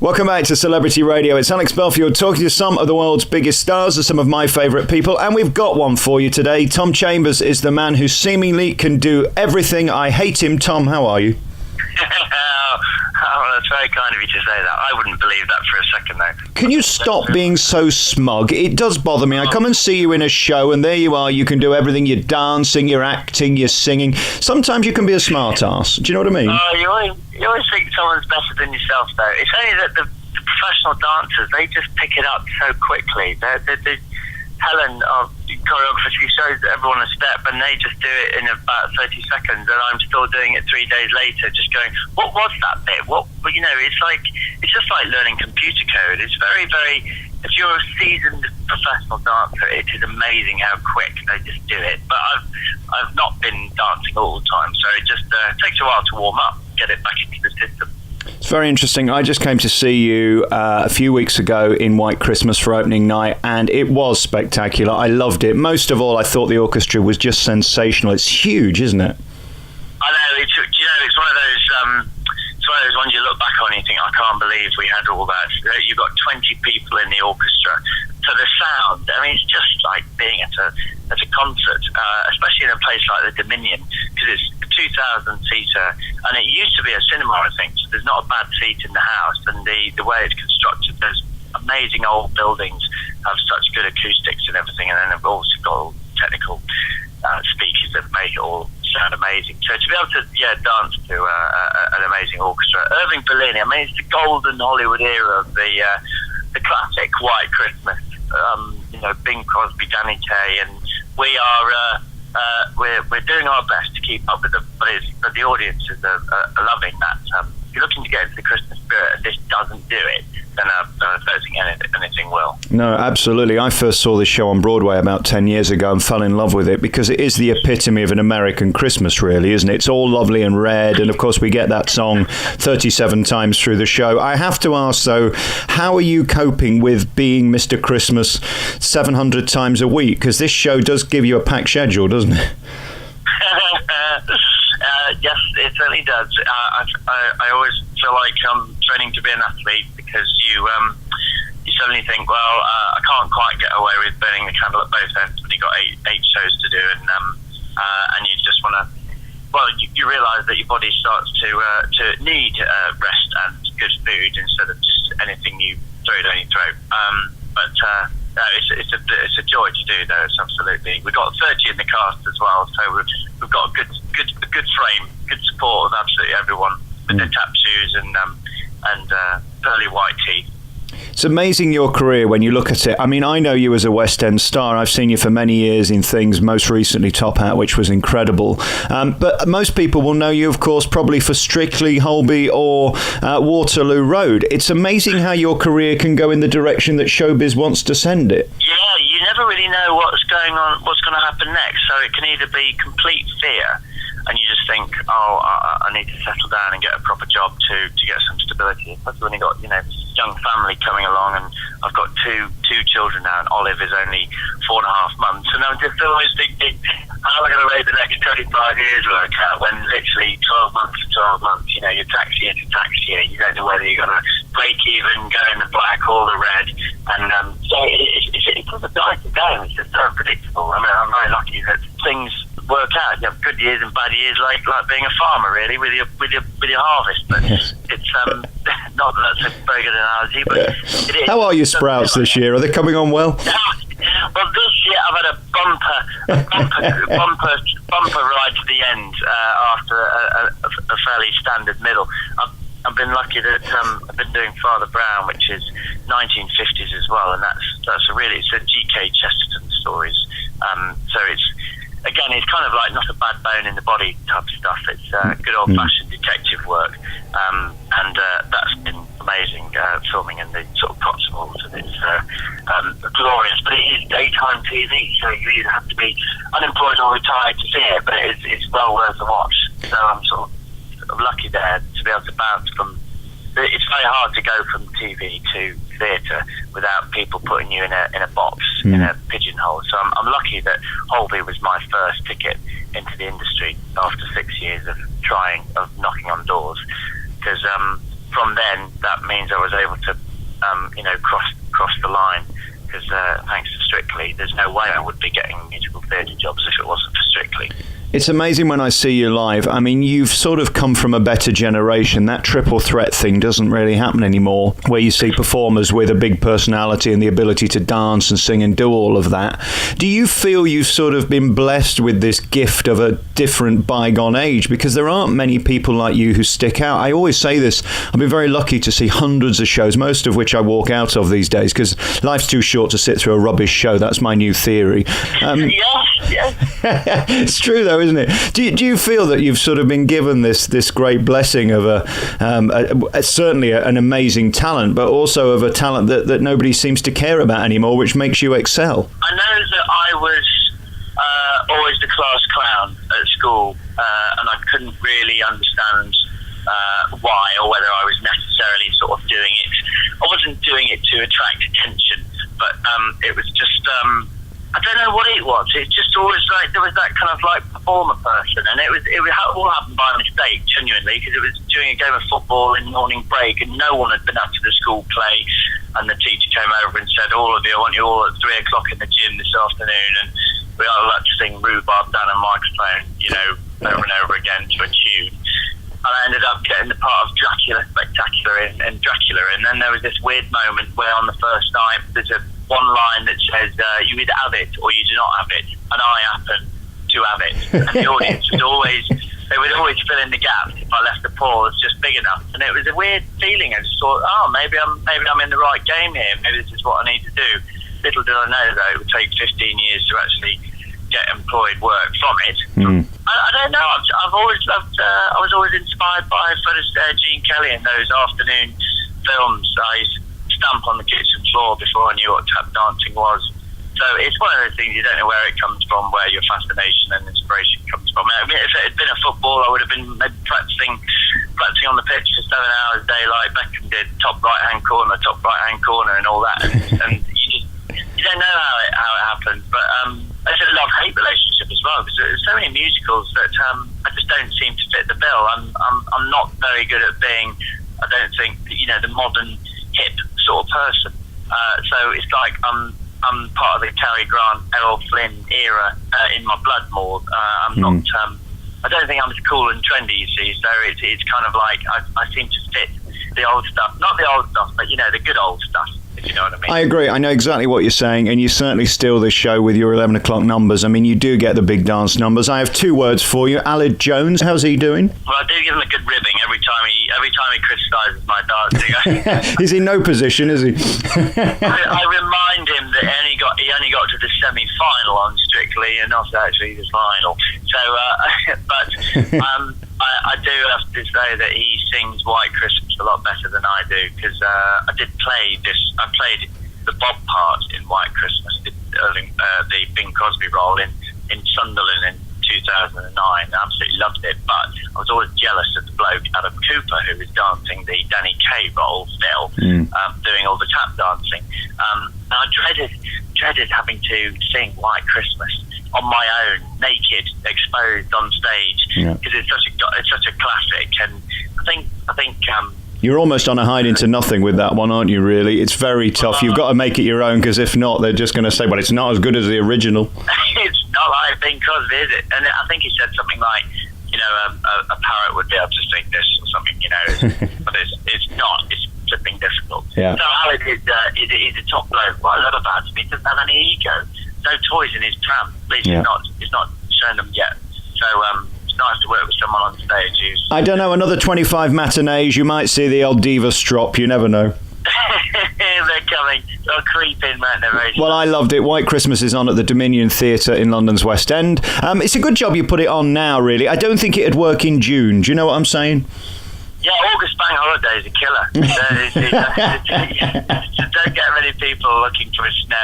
Welcome back to Celebrity Radio. It's Alex Belfield talking to some of the world's biggest stars and some of my favourite people, and we've got one for you today. Tom Chambers is the man who seemingly can do everything. I hate him. Tom, how are you? Oh, that's very kind of you to say that. I wouldn't believe that for a second, though. Can you stop being so smug? It does bother me. I come and see you in a show, and there you are. You can do everything. You're dancing, you're acting, you're singing. Sometimes you can be a smart ass. Do you know what I mean? You always think someone's better than yourself, though. It's only that the professional dancers, they just pick it up so quickly. Helen, our choreographer, she shows everyone a step and they just do it in about 30 seconds, and I'm still doing it 3 days later, just going, what was that bit? It's just like learning computer code. It's very, very, if you're a seasoned professional dancer, it is amazing how quick they just do it. But I've not been dancing all the time, so it just takes a while to warm up, get it back into the system. It's very interesting. I just came to see you a few weeks ago in White Christmas for opening night, and it was spectacular. I loved it. Most of all, I thought the orchestra was just sensational. It's huge, isn't it? I know. It's one of those ones you look back on and you think, I can't believe we had all that. You've got 20 people in the orchestra. So the sound, I mean, it's just like being at a concert, especially in a place like the Dominion, because it's a 2,000-seater, and it used to be a cinema, I think, so there's not a bad seat in the house, and the way it's constructed, there's amazing old buildings, have such good acoustics and everything, and then they've also got all technical speakers that make it all sound amazing. So to be able to dance to an amazing orchestra. Irving Berlin, I mean, it's the golden Hollywood era of the classic White Christmas. Bing Crosby, Danny Kaye, and we are we're doing our best to keep up with them. But the audiences are loving that. If you're looking to get into the Christmas spirit and this doesn't do it, then I don't think anything will. No, absolutely. I first saw this show on Broadway about 10 years ago and fell in love with it because it is the epitome of an American Christmas, really, isn't it? It's all lovely and red, and of course we get that song 37 times through the show. I have to ask, though, how are you coping with being Mr. Christmas 700 times a week? Because this show does give you a packed schedule, doesn't it? Yes, it certainly does. I always feel like I'm training to be an athlete because you suddenly think, well, I can't quite get away with burning the candle at both ends when you've got eight shows to do, and you just want to. Well, you realise that your body starts to need rest and good food instead of just anything you throw down your throat. It's a joy to do, though. It's absolutely. We've got 30 in the cast as well, so we've got a good frame, good support of absolutely everyone with their tap shoes and pearly white teeth. It's amazing your career when you look at it. I mean, I know you as a West End star. I've seen you for many years in things, most recently Top Hat, which was incredible. But most people will know you, of course, probably for Strictly, Holby or Waterloo Road. It's amazing how your career can go in the direction that showbiz wants to send it. Yeah, you never really know what's going on, what's going to happen next. So it can either be complete fear, and you just think, I need to settle down and get a proper job to get some stability. Especially when you've got, young family coming along, and I've got two children now, and Olive is only 4.5 months, and I'm just always thinking, how am I going to make the next 25 years work out when literally 12 months to 12 months, you're tax year to tax year, you don't know whether you're going to break even, go in the black or the red, and so it's a dicey game. It's just so unpredictable. I mean, I'm very lucky that things work out. You have good years and bad years, like being a farmer, really, with your harvest. But it's not that that's a very good analogy, but it is. How are your sprouts this year? Are they coming on well? Well, this year I've had a bumper ride to the end after a fairly standard middle. I've been lucky that I've been doing Father Brown, which is 1950s as well, and it's a G.K. Chesterton stories. So it's kind of like not a bad bone in the body type of stuff. It's good old-fashioned detective work, and that's been amazing filming in the sort of Cotswolds, and it's glorious. But it is daytime TV, so you either have to be unemployed or retired to see it, but it's well worth the watch. So I'm sort of lucky there to be able to bounce from. It's very hard to go from TV to theatre without people putting you in a box, in a pigeonhole. So I'm lucky that Holby was my first ticket into the industry after 6 years of knocking on doors. Because from then, that means I was able to, cross the line. Because thanks to Strictly, there's no way I would be getting musical theatre jobs if it wasn't for Strictly. It's amazing when I see you live. I mean, you've sort of come from a better generation. That triple threat thing doesn't really happen anymore, where you see performers with a big personality and the ability to dance and sing and do all of that. Do you feel you've sort of been blessed with this gift of a different bygone age? Because there aren't many people like you who stick out. I always say this, I've been very lucky to see hundreds of shows, most of which I walk out of these days, because life's too short to sit through a rubbish show. That's my new theory. Yes. It's true, though, isn't it? Do you feel that you've sort of been given this great blessing of certainly an amazing talent, but also of a talent that nobody seems to care about anymore, which makes you excel? I know that I was always the class clown at school, and I couldn't really understand why, or whether I was necessarily sort of doing it. I wasn't doing it to attract attention, but it was just I don't know what it was. It just always like there was that kind of like performer person, and it all happened by mistake, genuinely, because it was during a game of football in morning break, and no one had been up to the school play, and the teacher came over and said, "All of you, I want you all at 3:00 in the gym this afternoon," and we all like to sing Rhubarb down a microphone, over and over again to a tune. And I ended up getting the part of Dracula Spectacular in Dracula, and then there was this weird moment where on the first night there's one line that says, you either have it or you do not have it, and I happen to have it. And the audience would always fill in the gaps if I left the pause just big enough. And it was a weird feeling. I just thought, maybe I'm in the right game here. Maybe this is what I need to do. Little did I know that it would take 15 years to actually get employed work from it. I don't know. I've always loved. I was always inspired by Gene Kelly in those afternoon films. I used to stamp on the kitchen floor before I knew what tap dancing was. So it's one of those things you don't know where it comes from, where your fascination and inspiration comes from. I mean, if it had been a football, I would have been maybe practicing on the pitch for 7 hours a day, like Beckham did, top right hand corner, and all that. And you don't know how it happened. But it's a love-hate relationship as well, because there's so many musicals that I just don't seem to fit the bill. I'm not very good at being, I don't think, the modern hip sort of person. So it's like I'm part of the Cary Grant, Errol Flynn era in my blood more. I'm not. I don't think I'm as cool and trendy, you see. So it's kind of like I seem to fit the old stuff, not the old stuff, but the good old stuff. If you know what I mean. I agree. I know exactly what you're saying, and you certainly steal this show with your 11 o'clock numbers. I mean, you do get the big dance numbers. I have 2 words for you. Aled Jones, how's he doing? Well, I do give him a good ribbing every time he criticises my dancing. He's in no position, is he? I remind him that he only got to the semi-final on Strictly, and not actually the final. So, I do have to say that he sings White Christmas a lot better than I do, because I played the Bob part in White Christmas, the Bing Crosby role in Sunderland in 2009. I absolutely loved it, but I was always jealous of the bloke Adam Cooper who was dancing the Danny Kaye role still, doing all the tap dancing. And I dreaded having to sing White Christmas on my own, naked, exposed on stage, because it's such a classic. And I think you're almost on a hide into nothing with that one, aren't you, really? It's very tough. You've got to make it your own, because if not, they're just going to say, well, it's not as good as the original. It's not like Bing Crosby, is it? And I think he said something like, a parrot would be able to sing this or something, but it's not. It's flipping difficult. Yeah. So Aled is a top bloke. What I love about him, he doesn't have any ego. No toys in his pram. At least he's not shown them yet. So it's nice to work with someone on stage who's... I don't know, another 25 matinees, you might see the old diva strop, you never know. They're coming. They'll creep in, mate. Well, I loved it. White Christmas is on at the Dominion Theatre in London's West End. It's a good job you put it on now, really. I don't think it'd work in June. Do you know what I'm saying? Yeah, August bank holiday is a killer. Don't get many people looking for a snow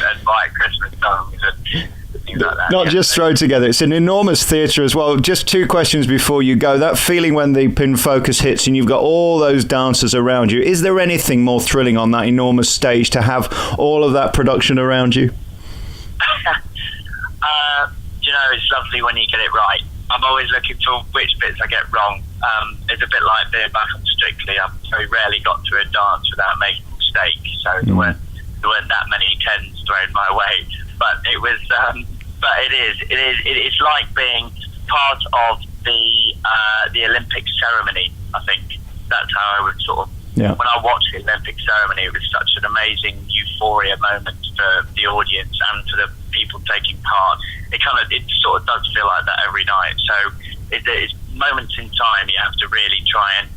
and White Christmas songs and things like that. Not just thrown together. It's an enormous theatre as well. Just 2 questions before you go. That feeling when the pin focus hits and you've got all those dancers around you, is there anything more thrilling on that enormous stage to have all of that production around you? It's lovely when you get it right. I'm always looking for which bits I get wrong. It's a bit like being back on Strictly, I very rarely got through a dance without making a mistake. So there weren't that many tens thrown my way. But it was, but it's like being part of the Olympic ceremony. I think that's how I would sort of. Yeah. When I watched the Olympic ceremony, it was such an amazing euphoria moment for the audience and for the people taking part. It sort of does feel like that every night. So it's moments in time you have to really try and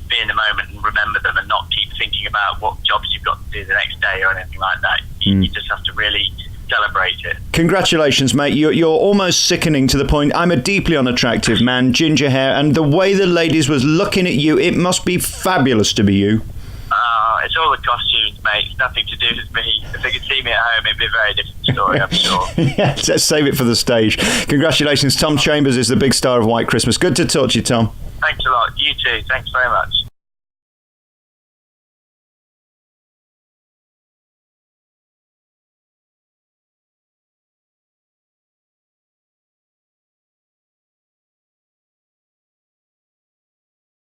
be in the moment and remember them and not keep thinking about what jobs you've got to do the next day or anything like that. You just have to really celebrate it. Congratulations, mate. You're almost sickening to the point. I'm a deeply unattractive man, ginger hair, and the way the ladies was looking at you, it must be fabulous to be you. It's all the costumes, mate. It's nothing to do with me. If they could see me at home, it'd be a very different story, I'm sure. Yeah, let's save it for the stage. Congratulations. Tom Chambers is the big star of White Christmas. Good to talk to you, Tom. Thanks a lot. You too. Thanks very much.